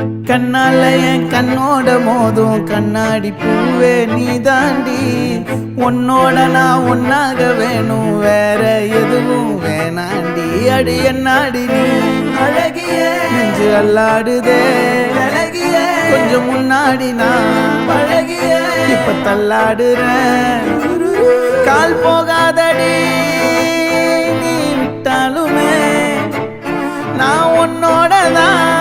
கண்ணால என் கண்ணோட மோதும் கண்ணாடி பூவே நீ தாண்டி உன்னோட நான் ஒன்னாக வேணும் வேற எதுவும் வேணாண்டி அடி என்னாடி நீ அழகிய நெஞ்சு அல்லாடுதே அழகிய கொஞ்சம் முன்னாடி நான் அழகிய இப்ப தள்ளாடுறேன் கால் போகாதடி நீ விட்டாலுமே நான் உன்னோட தான்